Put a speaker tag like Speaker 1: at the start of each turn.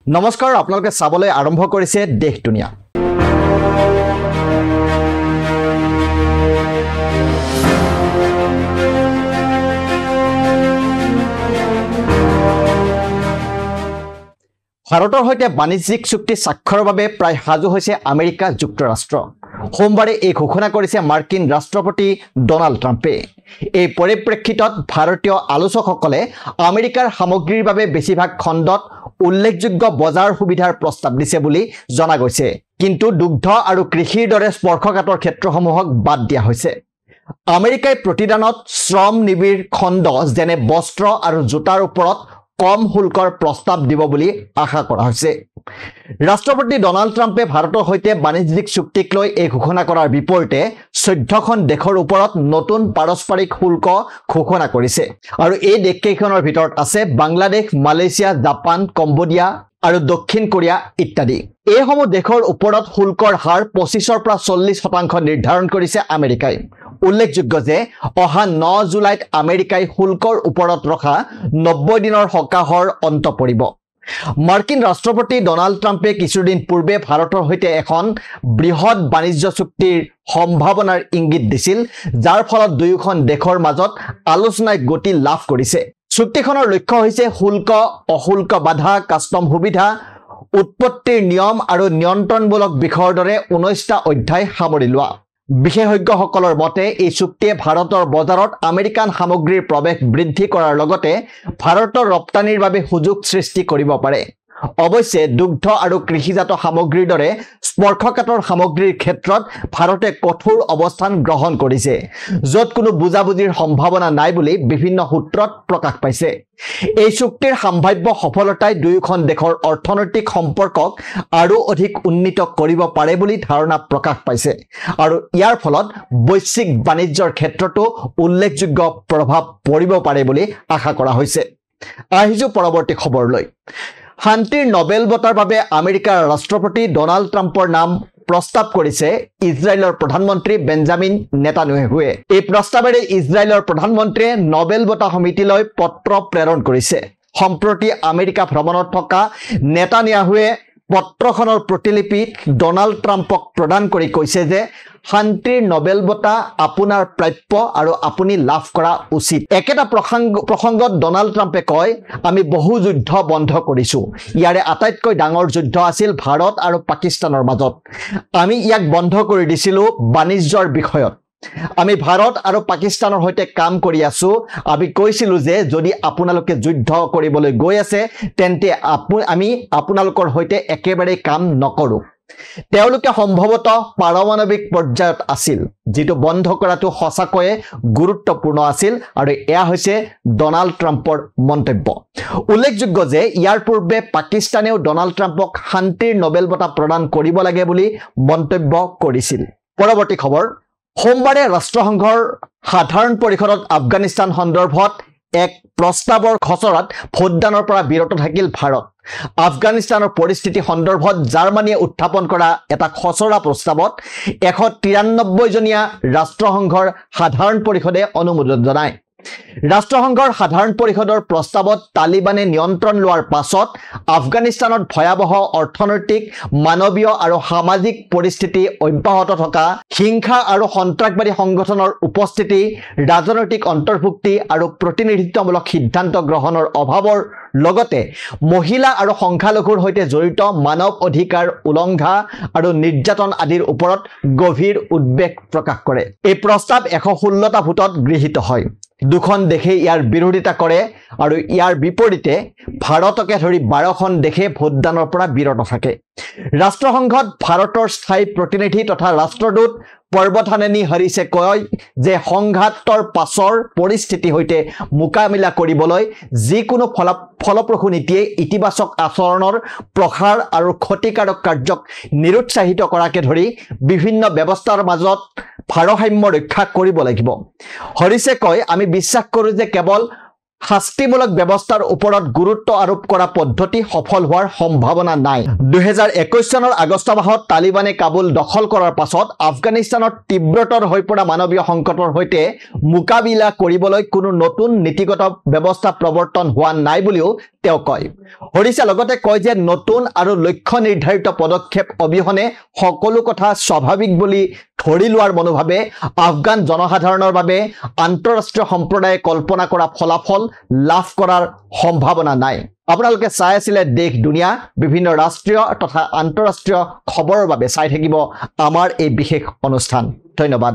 Speaker 1: নমস্কাৰ আপোনালোকে চাবলৈ আৰম্ভ কৰিছে দেশ দুনিয়া ভাৰতৰ সৈতে বাণিজ্যিক চুক্তি স্বাক্ষৰৰ বাবে প্ৰায় সাজু হৈছে আমেৰিকা যুক্তৰাষ্ট্ৰ সোমবাৰে এই ঘোষণা কৰিছে মাৰ্কিন ৰাষ্ট্ৰপতি ডনাল্ড ট্ৰাম্পে এই পৰিপ্ৰেক্ষিতত ভাৰতীয় আলোচকসকলে আমেৰিকাৰ সামগ্ৰীৰ বাবে বেছিভাগ খণ্ডত উল্লেখযোগ্য বজাৰ সুবিধাৰ প্ৰস্তাৱ দিছে বুলি জনা গৈছে কিন্তু দুগ্ধ আৰু কৃষিৰ দৰে স্পৰ্শকাতৰ ক্ষেত্ৰসমূহক বাদ দিয়া হৈছে আমেৰিকাই প্ৰতিদানত শ্ৰম নিবিড় খণ্ড যেনে বস্ত্ৰ আৰু জোতাৰ ওপৰত কম শুল্কৰ প্ৰস্তাৱ দিব বুলি আশা কৰা হৈছে ৰাষ্ট্ৰপতি ডনাল্ড ট্ৰাম্পে ভাৰতৰ সৈতে বাণিজ্যিক চুক্তিক লৈ এই ঘোষণা কৰাৰ বিপৰীতে 14খন দেশৰ ওপৰত নতুন পাৰস্পৰিক শুল্ক ঘোষণা কৰিছে আৰু এই দেশকেইখনৰ ভিতৰত আছে বাংলাদেশ মালয়েছিয়া জাপান কম্বোডিয়া আৰু দক্ষিণ কোৰিয়া ইত্যাদি এইসমূহ দেশৰ ওপৰত শুল্কৰ হাৰ 25ৰ পৰা 40% নিৰ্ধাৰণ কৰিছে আমেৰিকাই উল্লেখযোগ্য যে অহা 9 জুলাইত আমেৰিকাই শুল্কৰ ওপৰত ৰখা 90 দিনৰ সকাহৰ অন্ত পৰিব মাৰ্কিন ৰাষ্ট্ৰপতি ডনাল্ড ট্ৰাম্পে কিছুদিন পূৰ্বে ভাৰতৰ সৈতে এখন বৃহৎ বাণিজ্য চুক্তিৰ সম্ভাৱনাৰ ইংগিত দিছিল যাৰ ফলত দুয়োখন দেশৰ মাজত আলোচনাই গতি লাভ কৰিছে চুক্তিখনৰ লক্ষ্য হৈছে শুল্ক অশুল্ক বাধা কাষ্টম সুবিধা উৎপত্তিৰ নিয়ম আৰু নিয়ন্ত্ৰণমূলক বিষয়ৰ দৰে 19টা অধ্যায় সামৰি লোৱা বিশেষজ্ঞসকলৰ মতে এই চুক্তিয়ে ভাৰতৰ বজাৰত আমেৰিকান সামগ্ৰীৰ প্ৰৱেশ বৃদ্ধি কৰাৰ লগতে ভাৰতৰ ৰপ্তানিৰ বাবে সুযোগ সৃষ্টি কৰিব পাৰে অৱশ্যে দুগ্ধ আৰু কৃষিজাত সামগ্ৰীৰ দৰে স্পৰ্শকাতৰ সামগ্ৰীৰ ক্ষেত্ৰত ভাৰতে কঠোৰ অৱস্থান গ্ৰহণ কৰিছে য'ত কোনো বুজাবুজিৰ সম্ভাৱনা নাই বুলি বিভিন্ন সূত্ৰত প্ৰকাশ পাইছে এই চুক্তিৰ সম্ভাৱ্য সফলতাই দুয়োখন দেশৰ অৰ্থনৈতিক সম্পৰ্কক আৰু অধিক উন্নীত কৰিব পাৰে বুলি ধাৰণা প্ৰকাশ পাইছে আৰু ইয়াৰ ফলত বৈশ্বিক বাণিজ্যৰ ক্ষেত্ৰতো উল্লেখযোগ্য প্ৰভাৱ পৰিব পাৰে বুলি আশা কৰা হৈছে আহিছো পৰৱৰ্তী খবৰলৈ শান্তিৰ নোবেল বঁটাৰ বাবে আমেৰিকাৰ ৰাষ্ট্ৰপতি ডনাল্ড ট্ৰাম্পৰ নাম প্ৰস্তাৱ কৰিছে ইজৰাইলৰ প্ৰধানমন্ত্ৰী বেঞ্জামিন নেতান্যাহুৱে এই প্ৰস্তাৱেৰে ইজৰাইলৰ প্ৰধানমন্ত্ৰীয়ে নোবেল বঁটা সমিতিলৈ পত্ৰ প্ৰেৰণ কৰিছে সম্প্ৰতি আমেৰিকা ভ্ৰমণত থকা নেতান্যাহুৱে পত্ৰখনৰ প্ৰতিলিপি ডনাল্ড ট্ৰাম্পক প্ৰদান কৰি কৈছে যে শান্তিৰ নোবেল বঁটা আপোনাৰ প্ৰাপ্য আৰু আপুনি লাভ কৰা উচিত একেটা প্ৰসংগত ডনাল্ড ট্ৰাম্পে কয় আমি বহু যুদ্ধ বন্ধ কৰিছো ইয়াৰে আটাইতকৈ ডাঙৰ যুদ্ধ আছিল ভাৰত আৰু পাকিস্তানৰ মাজত আমি ইয়াক বন্ধ কৰি দিছিলো বাণিজ্যৰ বিষয়ত আমি ভাৰত আৰু পাকিস্তানৰ সৈতে কাম কৰি আছো আমি কৈছিলো যে যদি আপোনালোকে যুদ্ধ কৰিবলৈ গৈ আছে তেন্তে আমি আপোনালোকৰ সৈতে একেবাৰে কাম নকৰো তেওঁলোকে সম্ভৱতঃ পাৰমাণৱিক পৰ্যায়ত আছিল যেটো বন্ধ কৰাটো সঁচাকৈয়ে গুৰুত্বপূৰ্ণ আছিল আৰু এয়া হৈছে ডনাল্ড ট্ৰাম্পৰ মন্তব্য উল্লেখযোগ্য যে ইয়াৰ পূৰ্বে পাকিস্তানেও ডনাল্ড ট্ৰাম্পক শান্তিৰ নোবেল বঁটা প্ৰদান কৰিব লাগে বুলি মন্তব্য কৰিছিল পৰৱৰ্তী খবৰ সোমবাৰে ৰাষ্ট্ৰসংঘৰ সাধাৰণ পৰিষদত আফগানিস্তান সন্দৰ্ভত এক প্ৰস্তাৱৰ খচৰাত ভোটদানৰ পৰা বিৰত থাকিল ভাৰত আফগানিস্তানৰ পৰিস্থিতি সন্দৰ্ভত জাৰ্মানীয়ে উত্থাপন কৰা এটা খচৰা প্ৰস্তাৱত 193 জনীয়া ৰাষ্ট্ৰসংঘৰ সাধাৰণ পৰিষদে অনুমোদন জনায় ৰাষ্ট্ৰসংঘৰ সাধাৰণ পৰিষদৰ প্ৰস্তাৱত তালিবানে নিয়ন্ত্ৰণ লোৱাৰ পাছত আফগানিস্তানত ভয়াবহ অৰ্থনৈতিক মানৱীয় আৰু সামাজিক পৰিস্থিতি অব্যাহত থকা হিংসা আৰু সন্ত্ৰাসবাদী সংগঠনৰ উপস্থিতি ৰাজনৈতিক অন্তৰ্ভুক্তি আৰু প্ৰতিনিধিত্বমূলক সিদ্ধান্ত গ্ৰহণৰ অভাৱৰ লগতে মহিলা আৰু সংখ্যালঘুৰ সৈতে জড়িত মানৱ অধিকাৰ উলংঘা আৰু নিৰ্যাতন আদিৰ ওপৰত গভীৰ উদ্বেগ প্ৰকাশ কৰে এই প্ৰস্তাৱ 116টা ভোটত গৃহীত হয় দুখন দেশে ইয়াৰ বিৰোধিতা কৰে আৰু ইয়াৰ বিপৰীতে ভাৰতকে ধৰি 12খন দেশে ভোটদানৰ পৰা বিৰত থাকে ৰাষ্ট্ৰসংঘত ভাৰতৰ স্থায়ী প্ৰতিনিধি তথা ৰাষ্ট্ৰদূত পৰ্বতানেনী হৰিছে কয় যে সংঘাতৰ পাছৰ পৰিস্থিতি হৈতে মোকাবিলা কৰিবলৈ যিকোনো ফলপ্ৰসূ নীতিয়ে ইতিবাচক আচৰণৰ প্ৰসাৰ আৰু ক্ষতিকাৰক কাৰ্যক নিৰুৎসাহিত কৰাকে ধৰি বিভিন্ন ব্যৱস্থাৰ মাজত ভাৰসাম্য ৰক্ষা কৰিব লাগিব হৰিছে কয় আমি বিশ্বাস কৰোঁ যে কেৱল শাস্তিমূলক ব্যৱস্থাৰ ওপৰত গুৰুত্ব আৰোপ কৰা পদ্ধতি সফল হোৱাৰ সম্ভাৱনা নাই 2021 চনৰ আগষ্ট মাহত তালিবানে কাবুল দখল কৰাৰ পাছত আফগানিস্তানত তীব্ৰতৰ হৈ পৰা মানৱীয় সংকটৰ সৈতে মোকাবিলা কৰিবলৈ কোনো নতুন নীতিগত ব্যৱস্থা প্ৰৱৰ্তন হোৱা নাই বুলিও তেওঁ কয় হৰিছে লগতে কয় যে নতুন আৰু লক্ষ্য নিৰ্ধাৰিত পদক্ষেপ অবিহনে সকলো কথা স্বাভাৱিক বুলি ধৰি লোৱাৰ মনোভাৱে আফগান জনসাধাৰণৰ বাবে আন্তঃৰাষ্ট্ৰীয় সম্প্ৰদায়ে কল্পনা কৰা ফলাফল লাভ কৰাৰ সম্ভাৱনা নাই আপোনালোকে চাই আছিল দেশ দুনিয়া বিভিন্ন ৰাষ্ট্ৰীয় তথা আন্তঃৰাষ্ট্ৰীয় খবৰৰ বাবে চাই থাকিব আমাৰ এই বিশেষ অনুষ্ঠান ধন্যবাদ